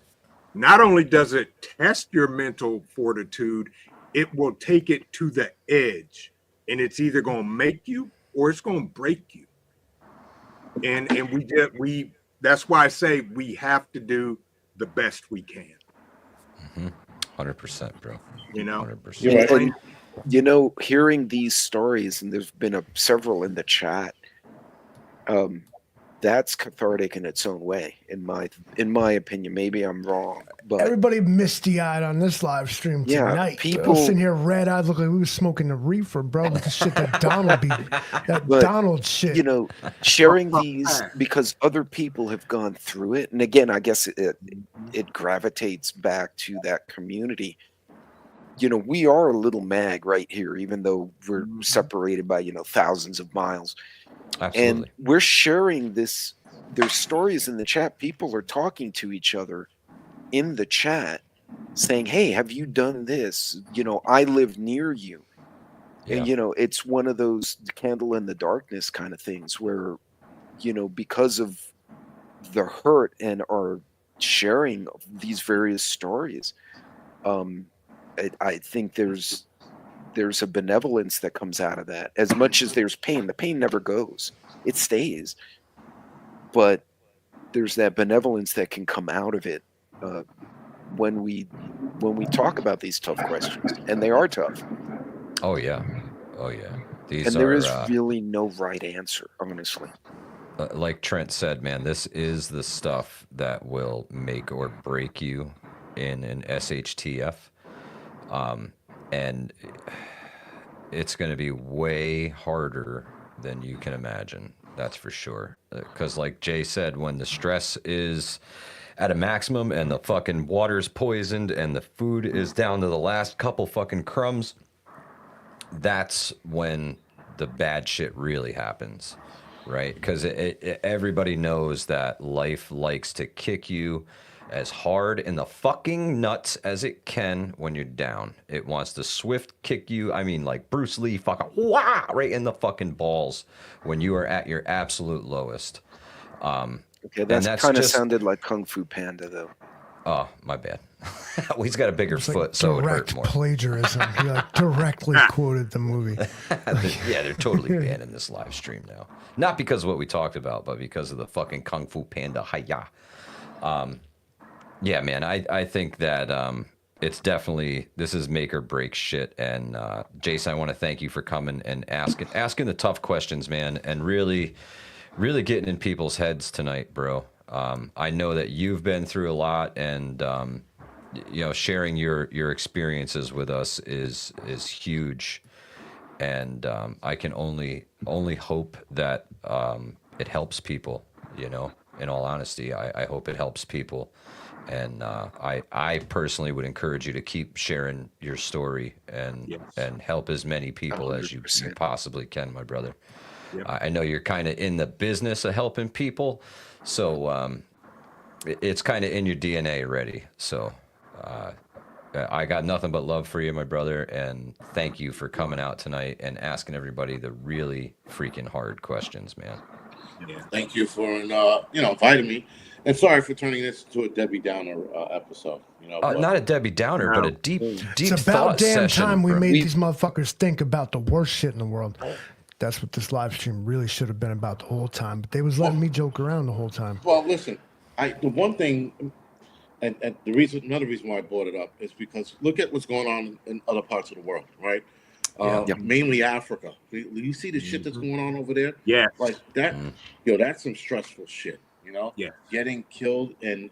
not only does it test your mental fortitude, it will take it to the edge, and it's either going to make you or it's going to break you. And we that's why I say we have to do the best we can. 100%, bro. 100%. And, hearing these stories, and there's been several in the chat, that's cathartic in its own way, in my opinion. Maybe I'm wrong, but everybody misty-eyed on this live stream tonight. People sitting here red-eyed, looking like we was smoking the reefer, bro. With the shit that Donald shit. Sharing these because other people have gone through it, and again, I guess it gravitates back to that community. We are a little mag right here, even though we're separated by thousands of miles. Absolutely. And we're sharing this. There's stories in the chat. People are talking to each other in the chat saying, hey, have you done this? I live near you. And, it's one of those candle in the darkness kind of things where, because of the hurt and our sharing of these various stories, I think there's a benevolence that comes out of that. As much as there's pain, the pain never goes. It stays. But there's that benevolence that can come out of it when we talk about these tough questions. And they are tough. Oh, yeah. And there is really no right answer, honestly. Like Trent said, man, this is the stuff that will make or break you in an SHTF. And it's going to be way harder than you can imagine. That's for sure. Because like Jay said, when the stress is at a maximum and the fucking water's poisoned and the food is down to the last couple fucking crumbs, that's when the bad shit really happens, right? Because everybody knows that life likes to kick you as hard in the fucking nuts as it can when you're down. It wants to swift kick you. I mean, like Bruce Lee, fucking wah, right in the fucking balls when you are at your absolute lowest. Okay, that's kind of sounded like Kung Fu Panda, though. Oh, my bad. Well, he's got a bigger foot, so it hurt more. Plagiarism. He directly quoted the movie. Yeah, they're totally banning this live stream now. Not because of what we talked about, but because of the fucking Kung Fu Panda. Hi-ya. Yeah, man, I think that it's definitely, this is make or break shit. And Jason, I want to thank you for coming and asking the tough questions, man, and really getting in people's heads tonight, bro. I know that you've been through a lot, and sharing your experiences with us is huge, and I can only hope that it helps people. In all honesty, I hope it helps people, and I personally would encourage you to keep sharing your story and help as many people as you 100%. possibly can, my brother. Yep. I know you're kind of in the business of helping people, so it's kind of in your DNA already. So I got nothing but love for you, my brother, and thank you for coming out tonight and asking everybody the really freaking hard questions, man. Yeah. Thank you for inviting me, and sorry for turning this to a Debbie Downer episode. But Not a Debbie Downer, but a deep It's thought about damn session, time we bro. made these motherfuckers think about the worst shit in the world. That's what this live stream really should have been about the whole time. But they was letting me joke around the whole time. Well, listen, the one thing, and another reason why I brought it up is because look at what's going on in other parts of the world, right? Mainly Africa. You see the shit that's going on over there? Yeah. Like that, that's some stressful shit, Yeah. Getting killed and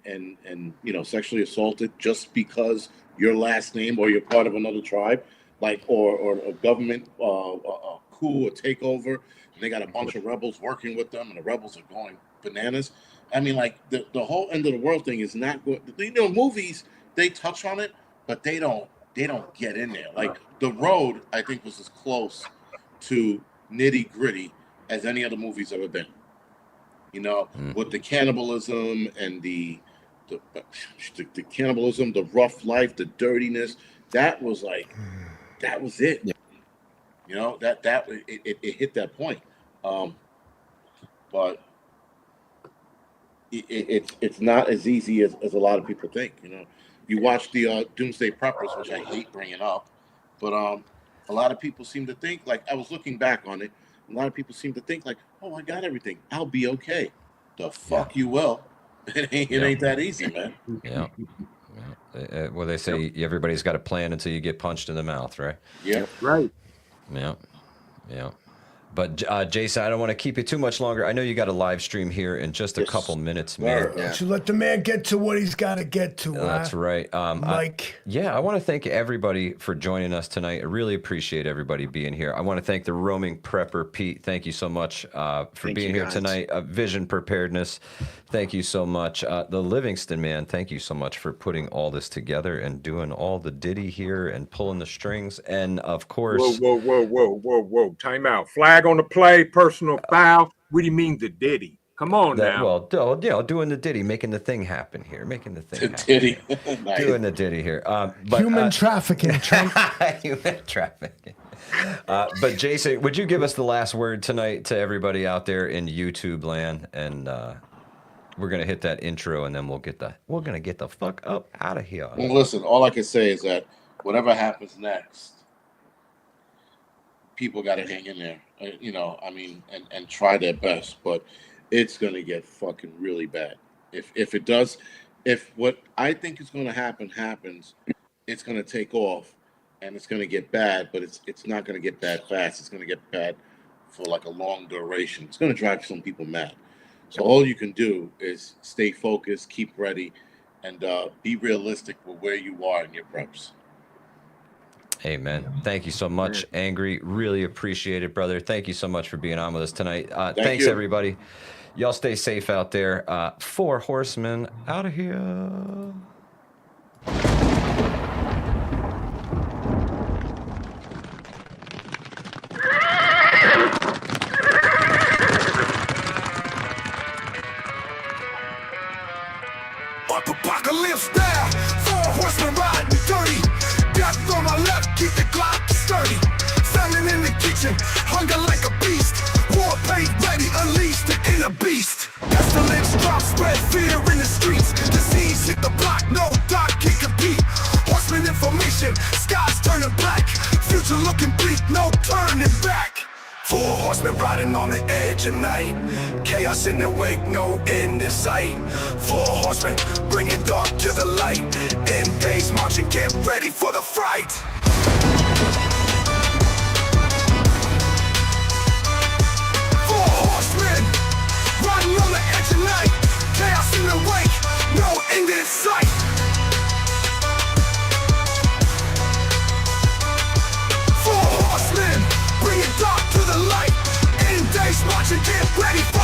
sexually assaulted just because your last name or you're part of another tribe, like, or a government a coup or takeover, and they got a bunch of rebels working with them, and the rebels are going bananas. I mean, like, the whole end of the world thing is not good. Movies, they touch on it, but they don't get in there. Like, The Road, I think, was as close to nitty gritty as any other movie's ever been. With the cannibalism and the cannibalism, the rough life, the dirtiness, that was it. Yeah. It hit that point. But it's not as easy as a lot of people think. You watch the Doomsday Preppers, which I hate bringing up, but a lot of people seem to think, like, I was looking back on it, a lot of people seem to think like, oh, I got everything, I'll be okay. The fuck you will. It ain't that easy, man. Yeah. Well, they say everybody's got a plan until you get punched in the mouth, right? Yeah. Right. Yeah. But Jason, I don't want to keep you too much longer. I know you got a live stream here in just a couple minutes, man. Yeah. Don't you let the man get to what he's got to get to. That's right. Mike. I want to thank everybody for joining us tonight. I really appreciate everybody being here. I want to thank the roaming prepper, Pete. Thank you so much for being here tonight. Vision Preparedness, thank you so much. The Livingston man, thank you so much for putting all this together and doing all the ditty here and pulling the strings. And of course, Whoa. Time out. Flag on the play, personal foul. What do you mean the ditty? Come on now. Well, doing the ditty, making the thing happen here, making the thing happen. Ditty. Nice. Doing the ditty here. Human trafficking, Trump. Human trafficking. But Jason, would you give us the last word tonight to everybody out there in YouTube land? And we're gonna hit that intro, and then we're gonna get the fuck up out of here. Well, listen, all I can say is that whatever happens next, people got to hang in there, and try their best. But it's gonna get fucking really bad. If what I think is gonna happen happens, it's gonna take off, and it's gonna get bad. But it's not gonna get bad fast. It's gonna get bad for like a long duration. It's gonna drive some people mad. So all you can do is stay focused, keep ready, and be realistic with where you are in your preps. Amen. Thank you so much, Angry. Really appreciate it, brother. Thank you so much for being on with us tonight. Thanks, you. everybody. Y'all stay safe out there. 4 Horsemen out of here. Apocalypse style, 4 horsemen riding dirty. Death on my left, keep the Glock sturdy. Standing in the kitchen, hunger like a beast. War paint ready, unleash the inner beast. Pestilence drop, spread fear in the streets. Disease hit the block, no dot can compete. Horseman information, skies turning black. Future looking bleak, no turning back. 4 horsemen riding on the edge of night. Chaos in the wake, no end in sight. 4 horsemen bringing dark to the light. End days marching, get ready for the fright. 4 horsemen riding on the edge of night. Chaos ready